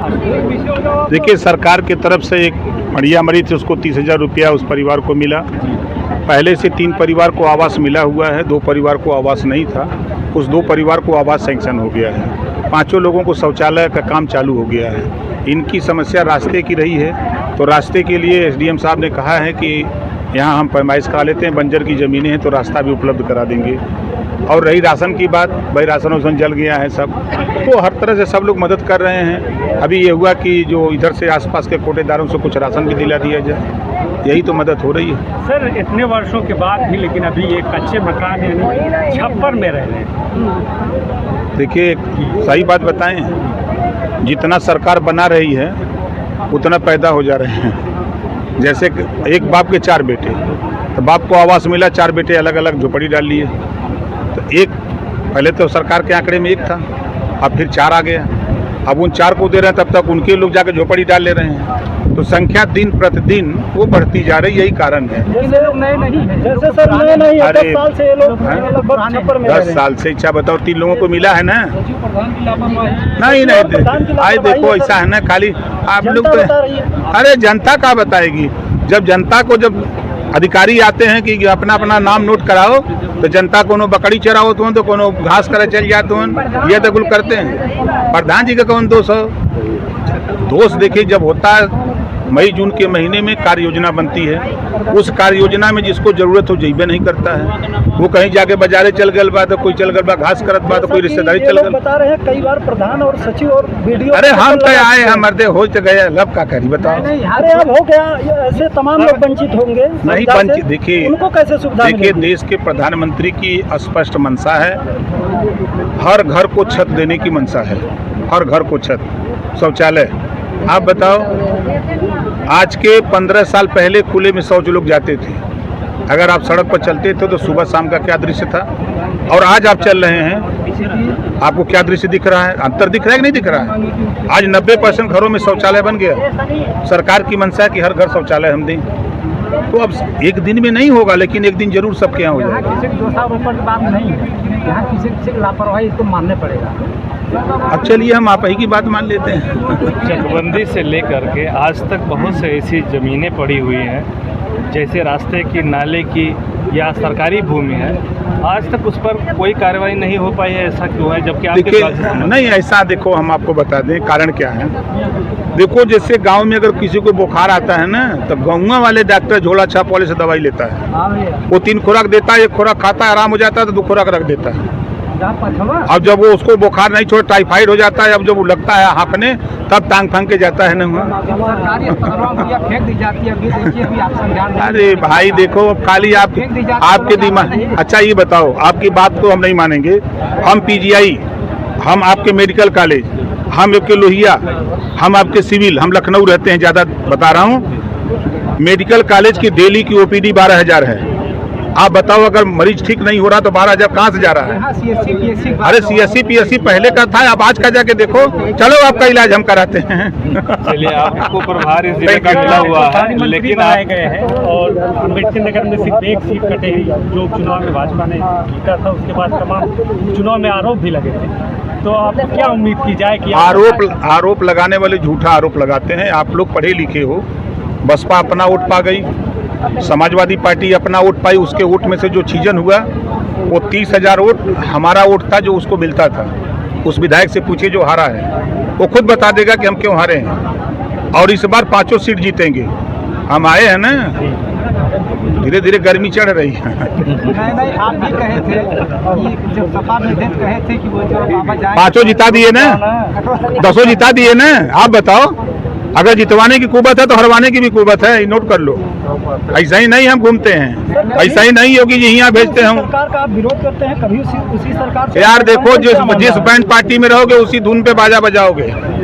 देखिए, सरकार की तरफ से एक बढ़िया मरी थी, उसको 30,000 रुपया उस परिवार को मिला। पहले से 3 परिवार को आवास मिला हुआ है, 2 परिवार को आवास नहीं था। उस 2 परिवार को आवास सैंक्शन हो गया है। 5 लोगों को शौचालय का काम चालू हो गया है। इनकी समस्या रास्ते की रही है, तो रास्ते के लिए एसडीएम साहब ने कहा है कि यहाँ हम पैमाइश करा लेते हैं, बंजर की ज़मीनें हैं तो रास्ता भी उपलब्ध करा देंगे। और रही राशन की बात, भाई राशन वासन जल गया है सब, तो हर तरह से सब लोग मदद कर रहे हैं। अभी ये हुआ कि जो इधर से आसपास के कोटेदारों से कुछ राशन भी दिला दिया जाए, यही तो मदद हो रही है। सर, इतने वर्षों के बाद भी लेकिन अभी एक कच्चे मकान यानी छप्पर में रह रहे हैं। देखिए, सही बात बताएं, जितना सरकार बना रही है उतना पैदा हो जा रहे हैं। जैसे एक बाप के 4 बेटे, तो बाप को आवास मिला, 4 बेटे अलग अलग झोपड़ी डाल लिए। तो एक पहले तो सरकार के आंकड़े में 1 था, अब फिर 4 आ गया। अब उन 4 को दे रहे हैं, तब तक उनके लोग जाकर झोपड़ी डाल ले रहे हैं। तो संख्या दिन प्रतिदिन वो बढ़ती जा रही, यही कारण है। जैसे लोग नए नहीं है, जैसे सर नए नहीं है, 10 साल से ये लोग लगभग छप्पर में 10 साल से। अच्छा बताओ, 3 लोगों को मिला है ना? नहीं, आए देखो, ऐसा है ना, खाली आप लोग तो, अरे जनता क्या बताएगी? जब जनता को, जब अधिकारी आते हैं कि अपना अपना नाम नोट कराओ, तो जनता कोनो बकरी चराओ तो कोनो घास करे चल जाते हैं, ये तो कुल करते हैं। प्रधान जी का कौन दोष हो? दोष देखिए, जब होता है मई जून के महीने में कार्य योजना बनती है, उस कार्य योजना में जिसको जरूरत हो जइबे नहीं करता है। वो कहीं जाके बाजारे चल गल बा, तो कोई चल गल बा घास करत बा, तो कोई रिश्तेदारी चल गल। बता रहे हैं कई बार प्रधान और सचिव और वीडियो। अरे हम तो आए, हम मरते हो तो गए, लब का करी बताओ। अरे अब हो गया, ऐसे तमाम लोग वंचित होंगे। नहीं वंचित, देखिए उनको कैसे सुविधा? देखिए, देश के प्रधानमंत्री की स्पष्ट मंशा है, हर घर को छत देने की मंशा है, हर घर को छत, शौचालय। आप बताओ, आज के 15 साल पहले खुले में शौच लोग जाते थे। अगर आप सड़क पर चलते थे तो सुबह शाम का क्या दृश्य था, और आज आप चल रहे हैं, आपको क्या दृश्य दिख रहा है? अंतर दिख रहा है कि नहीं दिख रहा है? आज 90% घरों में शौचालय बन गया। सरकार की मंशा है कि हर घर शौचालय हम दें। तो अब एक दिन में नहीं होगा, लेकिन एक दिन जरूर सबके यहाँ हो जाएगा। किसी दोषारोपण की बात नहीं है, यहाँ किसी लापरवाही इसको मानने पड़ेगा। अब चलिए, हम आप ही की बात मान लेते हैं। चकबंदी से लेकर के आज तक बहुत से ऐसी ज़मीनें पड़ी हुई हैं, जैसे रास्ते की, नाले की या सरकारी भूमि है, आज तक उस पर कोई कार्रवाई नहीं हो पाई है। ऐसा क्यों है? जबकि देखिए, नहीं ऐसा, देखो हम आपको बता दें कारण क्या है। देखो, जैसे गांव में अगर किसी को बुखार आता है ना, तो गाँव वाले डॉक्टर झोला छाप वाले से दवाई लेता है। वो 3 खुराक देता है, 1 खुराक खाता है, आराम हो जाता है, तो 2 खुराक रख देता है। अब जब वो उसको बुखार नहीं छोड़, टाइफाइड हो जाता है, अब जब वो लगता है हाँफने, तब टांग फांग के जाता है ना। अरे भाई देखो, खाली आपके दिमाग। अच्छा ये बताओ, आपकी बात को हम नहीं मानेंगे। हम पीजीआई, हम आपके मेडिकल कॉलेज, हम आपके लोहिया, हम आपके सिविल, हम लखनऊ रहते हैं, ज़्यादा बता रहा हूँ। मेडिकल कॉलेज की डेली की ओपीडी 12,000 है। आप बताओ, अगर मरीज ठीक नहीं हो रहा तो 12,000 कहाँ से जा रहा है? अरे CSC PSC पहले का था, अब आज का जाके देखो। चलो, आपका इलाज हम कराते हैं। चलिए, आपको प्रभार इस जिले का मिला हुआ है, लेकिन आए गए हैं और अम्बेडकर नगर में सिर्फ 1 सीट कटे ही, जो चुनाव में भाजपा ने जीता था। उसके बाद तमाम चुनाव में आरोप भी लगे थे। तो आप क्या उम्मीद की जाए कि आरोप लगाने वाले झूठा आरोप लगाते हैं। आप लोग पढ़े लिखे हो। बसपा अपना वोट पा गई, समाजवादी पार्टी अपना वोट पाई। उसके वोट में से जो छीजन हुआ, वो 30,000 वोट हमारा वोट था जो उसको मिलता था। उस विधायक से पूछिए जो हारा है, वो खुद बता देगा कि हम क्यों हारे हैं। और इस बार 5 सीट जीतेंगे। हम आए हैं ना, धीरे धीरे गर्मी चढ़ रही है। नहीं, आप भी कहे थे कि जब सपा में कहे थे कि वो जो बाबा जाए, 5 जिता दिए ना, 10 जिता दिए ना। आप बताओ, अगर जितवाने की कुवत है तो हरवाने की भी कुवत है, नोट कर लो। ऐसा ही नहीं हम घूमते हैं, ऐसा ही नहीं होगी जी यहाँ भेजते हम। सरकार का आप विरोध करते हैं, कभी उसी सरकार से? यार देखो, जिस बैंड पार्टी में रहोगे उसी धुन पे बाजा बजाओगे।